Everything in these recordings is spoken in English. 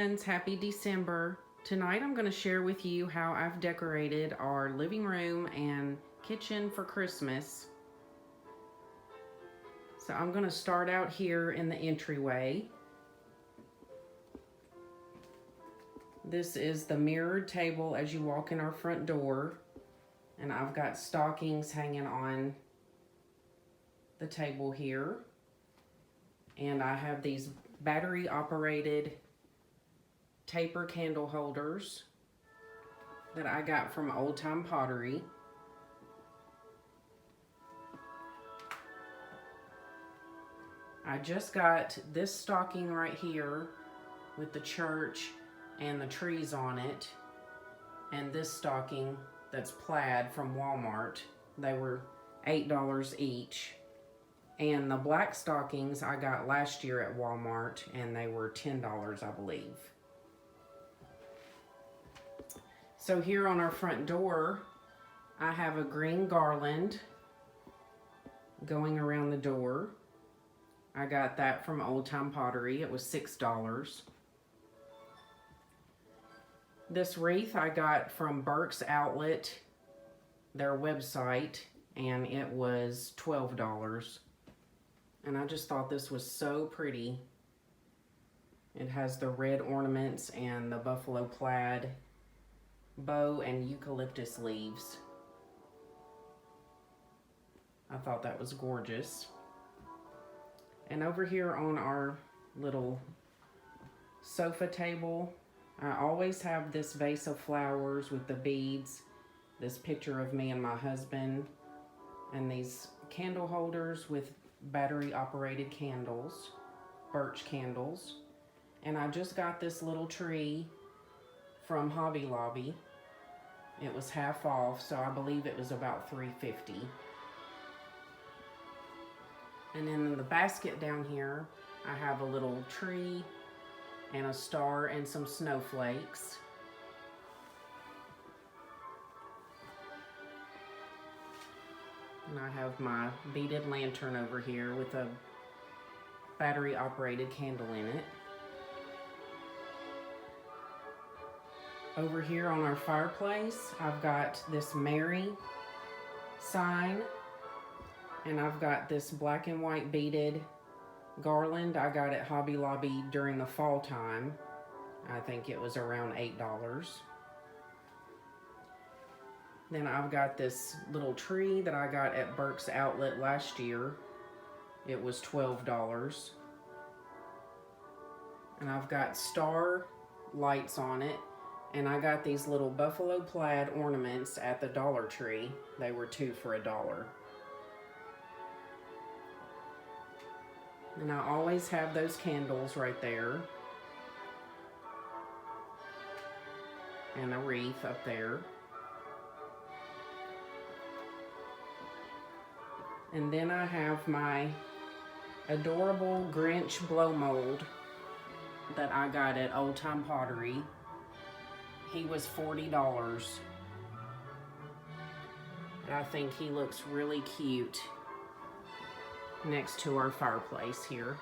friends, happy December. Tonight I'm going to share with you how I've decorated our living room and kitchen for Christmas. So I'm going to start out here in the entryway. This is the mirrored table as you walk in our front door, and I've got stockings hanging on the table here, and I have these battery operated taper candle holders that I got from Old Time Pottery. I just got this stocking right here with the church and the trees on it, and this stocking that's plaid from Walmart. They were $8 each. And the black stockings I got last year at Walmart, and they were $10, I believe. So here on our front door, I have a green garland going around the door. I got that from Old Time Pottery. It was $6. This wreath I got from Burke's Outlet, their website, and it was $12. And I just thought this was so pretty. It has the red ornaments and the buffalo plaid bow and eucalyptus leaves. I thought that was gorgeous. And over here on our little sofa table, I always have this vase of flowers with the beads, this picture of me and my husband, and these candle holders with battery operated candles, birch candles. And I just got this little tree from Hobby Lobby. It was half off, so I believe it was about $3.50. And then in the basket down here, I have a little tree and a star and some snowflakes. And I have my beaded lantern over here with a battery operated candle in it. Over here on our fireplace, I've got this Mary sign, and I've got this black and white beaded garland I got at Hobby Lobby during the fall time. I think it was around $8. Then I've got this little tree that I got at Burke's Outlet last year. It was $12. And I've got star lights on it. And I got these little buffalo plaid ornaments at the Dollar Tree. They were 2 for $1. And I always have those candles right there. And a wreath up there. And then I have my adorable Grinch blow mold that I got at Old Time Pottery. He was $40. And I think he looks really cute next to our fireplace here.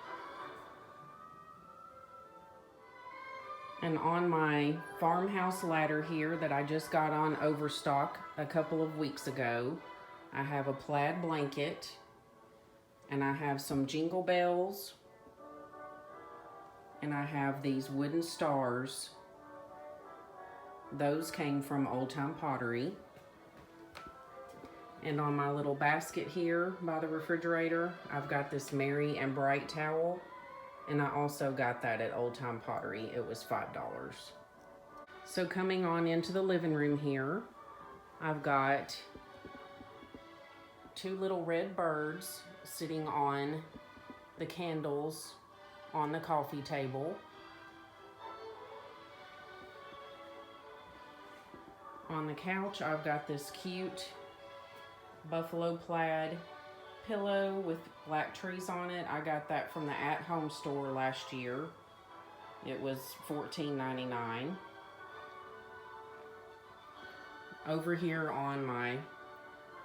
And on my farmhouse ladder here that I just got on Overstock a couple of weeks ago, I have a plaid blanket, and I have some jingle bells, and I have these wooden stars. Those came from Old Time Pottery. And on my little basket here by the refrigerator, I've got this Merry and Bright towel, and I also got that at Old Time Pottery. It was $5. So coming on into the living room here, I've got 2 little red birds sitting on the candles on the coffee table. On the couch, I've got this cute buffalo plaid pillow with black trees on it. I got that from the At Home store last year. It was $14.99. Over here on my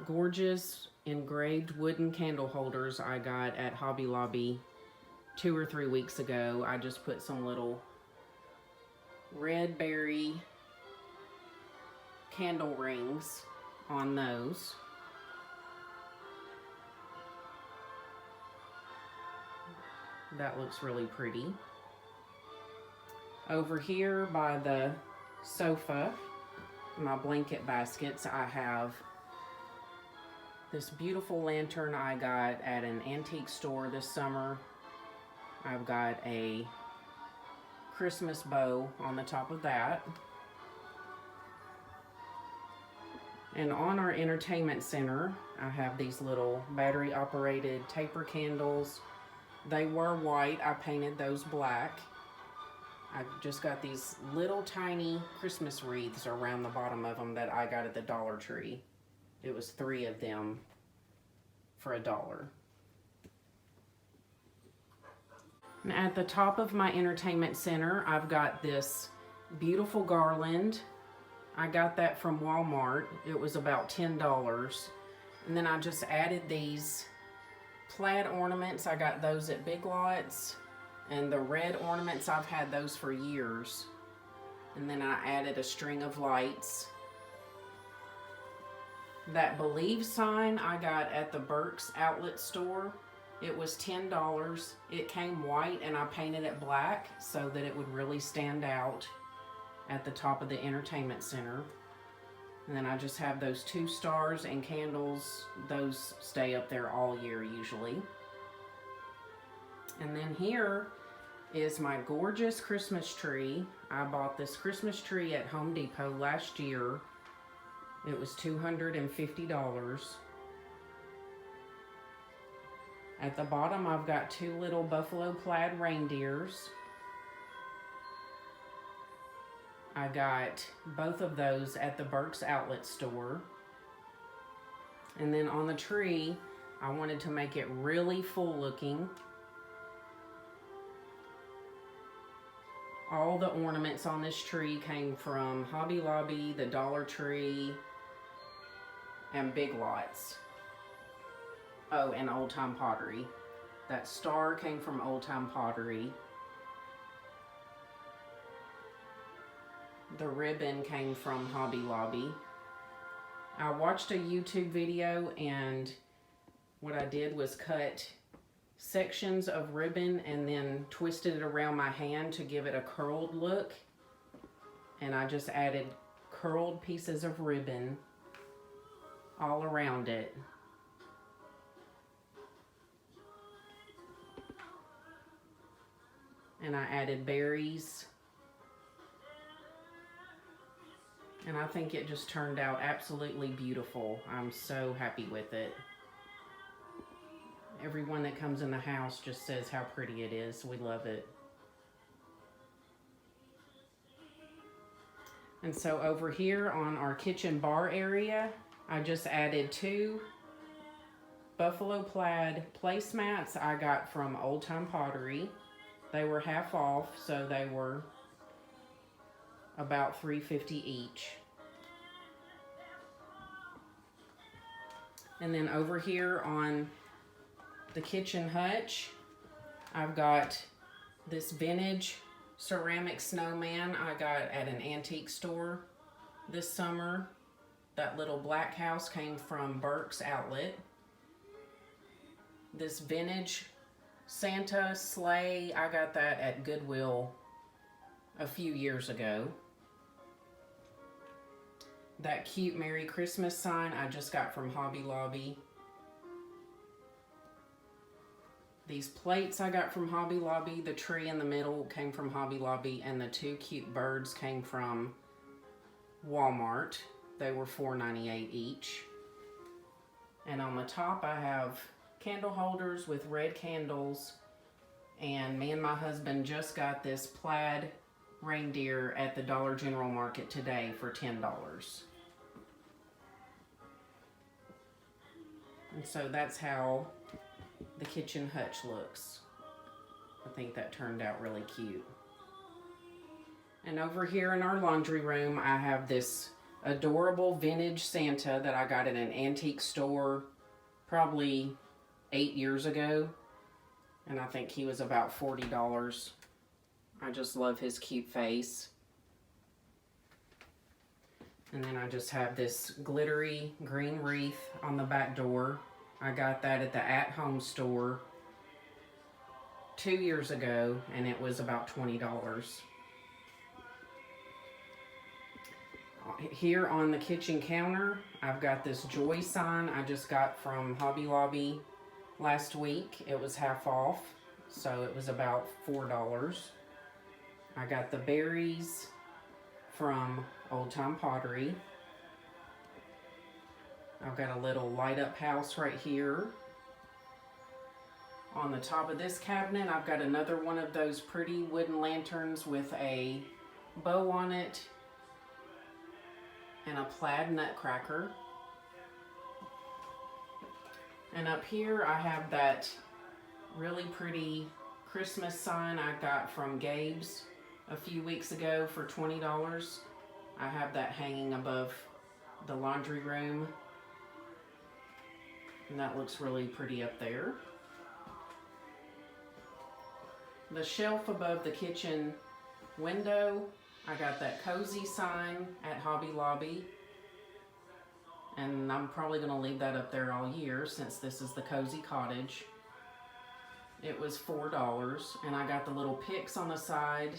gorgeous engraved wooden candle holders I got at Hobby Lobby 2 or 3 weeks ago. I just put some little red berry candle rings on those. That looks really pretty. Over here by the sofa, my blanket baskets, I have this beautiful lantern I got at an antique store this summer. I've got a Christmas bow on the top of that. And on our entertainment center, I have these little battery operated taper candles. They were white, I painted those black. I just got these little tiny Christmas wreaths around the bottom of them that I got at the Dollar Tree. It was 3 of them for $1. And at the top of my entertainment center, I've got this beautiful garland. I got that from Walmart. It was about $10. And then I just added these plaid ornaments. I got those at Big Lots. And the red ornaments, I've had those for years. And then I added a string of lights. That Believe sign I got at the Burke's outlet store. It was $10. It came white and I painted it black so that it would really stand out at the top of the entertainment center. And then I just have those 2 stars and candles. Those stay up there all year usually. And then here is my gorgeous Christmas tree. I bought this Christmas tree at Home Depot last year. It was $250. At the bottom, I've got 2 little buffalo plaid reindeers. I got both of those at the Burke's outlet store. And then on the tree, I wanted to make it really full looking. All the ornaments on this tree came from Hobby Lobby, the Dollar Tree, and Big Lots. Oh, and Old Time Pottery. That star came from Old Time Pottery. The ribbon came from Hobby Lobby. I watched a YouTube video and what I did was cut sections of ribbon and then twisted it around my hand to give it a curled look. And I just added curled pieces of ribbon all around it. And I added berries. And I think it just turned out absolutely beautiful. I'm so happy with it. Everyone that comes in the house just says how pretty it is. We love it. And so over here on our kitchen bar area, I just added 2 buffalo plaid placemats I got from Old Time Pottery. They were half off, so they were about $3.50 each. And then over here on the kitchen hutch, I've got this vintage ceramic snowman I got at an antique store this summer. That little black house came from Burke's outlet. This vintage Santa sleigh, I got that at Goodwill a few years ago. That cute Merry Christmas sign I just got from Hobby Lobby. These plates I got from Hobby Lobby. The tree in the middle came from Hobby Lobby, and the 2 cute birds came from Walmart. They were $4.98 each. And on the top I have candle holders with red candles, and me and my husband just got this plaid reindeer at the Dollar General Market today for $10. And so that's how the kitchen hutch looks. I think that turned out really cute. And over here in our laundry room, I have this adorable vintage Santa that I got at an antique store probably 8 years ago. And I think he was about $40. I just love his cute face. And then I just have this glittery green wreath on the back door. I got that at the at-home store 2 years ago, and it was about $20. Here on the kitchen counter, I've got this joy sign I just got from Hobby Lobby last week. It was half off, so it was about $4. I got the berries from Old Time Pottery. I've got a little light up house right here. On the top of this cabinet, I've got another one of those pretty wooden lanterns with a bow on it and a plaid nutcracker. And up here I have that really pretty Christmas sign I got from Gabe's a few weeks ago for $20. I have that hanging above the laundry room, and that looks really pretty up there. The shelf above the kitchen window, I got that cozy sign at Hobby Lobby, and I'm probably going to leave that up there all year since this is the Cozy Cottage. It was $4, and I got the little picks on the side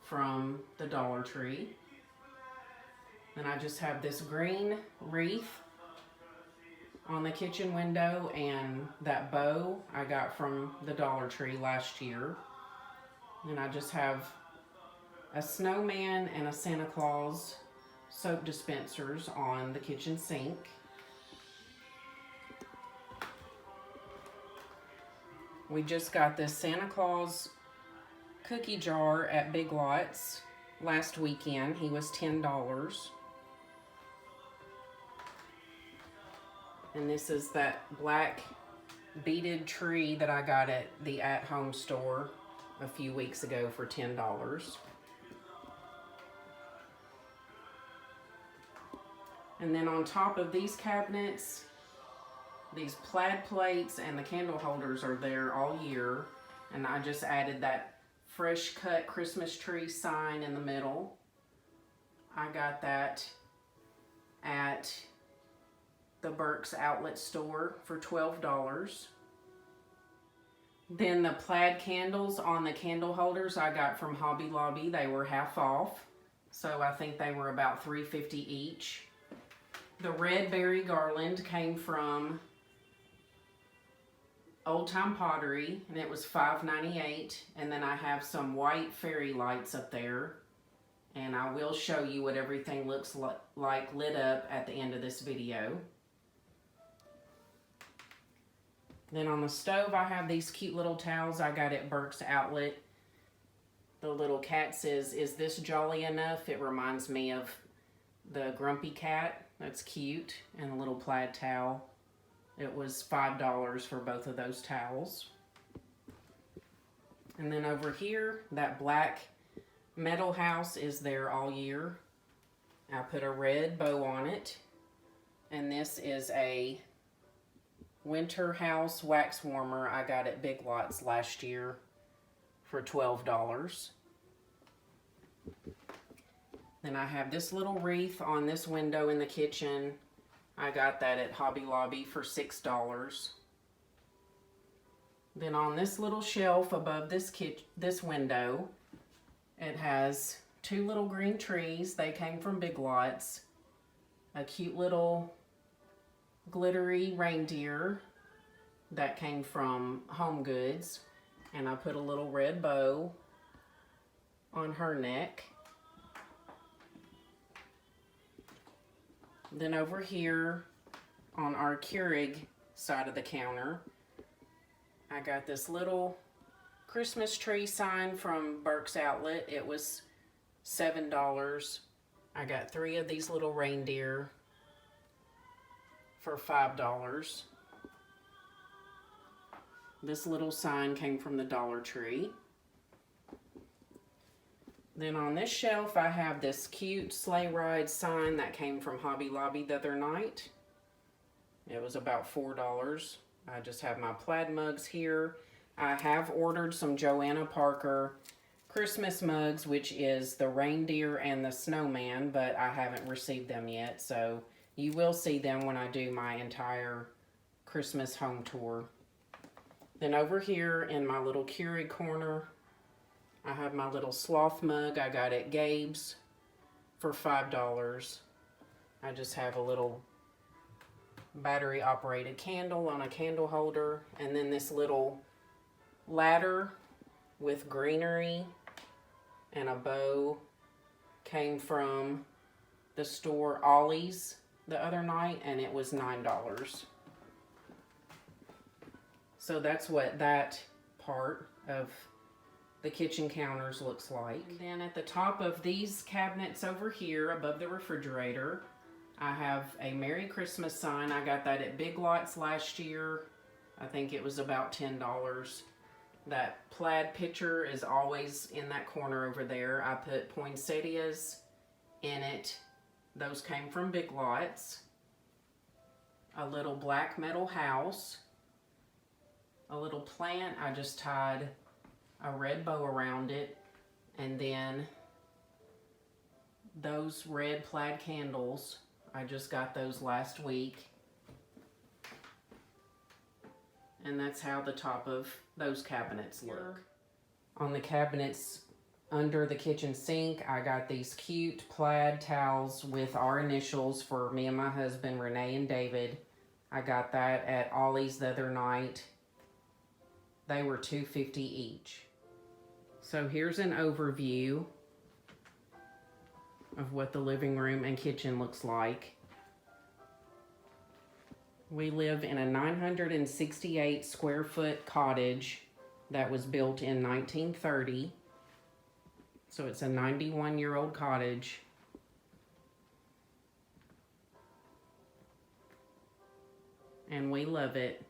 from the Dollar Tree. And I just have this green wreath on the kitchen window, and that bow I got from the Dollar Tree last year. And I just have a snowman and a Santa Claus soap dispensers on the kitchen sink. We just got this Santa Claus cookie jar at Big Lots last weekend. He was $10. And this is that black beaded tree that I got at the at-home store a few weeks ago for $10. And then on top of these cabinets, these plaid plates and the candle holders are there all year. And I just added that fresh cut Christmas tree sign in the middle. I got that at the Burke's outlet store for $12. Then the plaid candles on the candle holders I got from Hobby Lobby. They were half off, so I think they were about $3.50 each. The red berry garland came from Old Time Pottery, and it was $5.98. And then I have some white fairy lights up there, and I will show you what everything looks like lit up at the end of this video. Then on the stove, I have these cute little towels I got at Burke's Outlet. The little cat says, "Is this jolly enough?" It reminds me of the grumpy cat. That's cute. And a little plaid towel. It was $5 for both of those towels. And then over here, that black metal house is there all year. I put a red bow on it. And this is a winter house wax warmer I got at Big Lots last year for $12. Then I have this little wreath on this window in the kitchen. I got that at Hobby Lobby for $6. Then on this little shelf above this window, it has two little green trees. They came from Big Lots. A cute little glittery reindeer that came from Home Goods, and I put a little red bow on her neck. Then over here on our Keurig side of the counter, I got this little Christmas tree sign from Burke's Outlet. It was $7. I got 3 of these little reindeer for $5. This little sign came from the Dollar Tree. Then on this shelf, I have this cute sleigh ride sign that came from Hobby Lobby the other night. It was about $4. I just have my plaid mugs here. I have ordered some Joanna Parker Christmas mugs, which is the reindeer and the snowman, but I haven't received them yet, so you will see them when I do my entire Christmas home tour. Then over here in my little Keurig corner, I have my little sloth mug I got at Gabe's for $5. I just have a little battery operated candle on a candle holder, and then this little ladder with greenery and a bow came from the store Ollie's the other night, and it was $9. So that's what that part of the kitchen counters looks like. And then at the top of these cabinets over here above the refrigerator, I have a Merry Christmas sign. I got that at Big Lots last year. I think it was about $10. That plaid picture is always in that corner over there. I put poinsettias in it. Those came from Big Lots. A little black metal house. A little plant. I just tied a red bow around it. And then those red plaid candles, I just got those last week. And that's how the top of those cabinets look. On the cabinets under the kitchen sink, I got these cute plaid towels with our initials for me and my husband, Renee and David. I got that at Ollie's the other night. They were $2.50 each. So here's an overview of what the living room and kitchen looks like. We live in a 968 square foot cottage that was built in 1930. So it's a 91-year-old cottage. And we love it.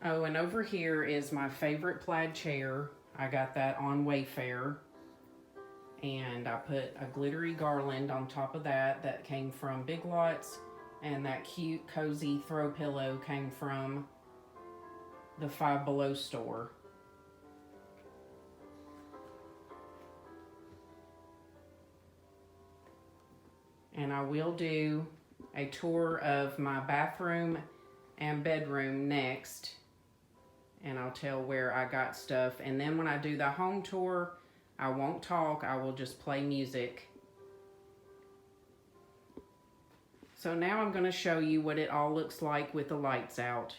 Oh, and over here is my favorite plaid chair. I got that on Wayfair. And I put a glittery garland on top of that. That came from Big Lots. And that cute, cozy throw pillow came from the Five Below store. And I will do a tour of my bathroom and bedroom next. And I'll tell where I got stuff. And then when I do the home tour, I won't talk, I will just play music. So now I'm going to show you what it all looks like with the lights out.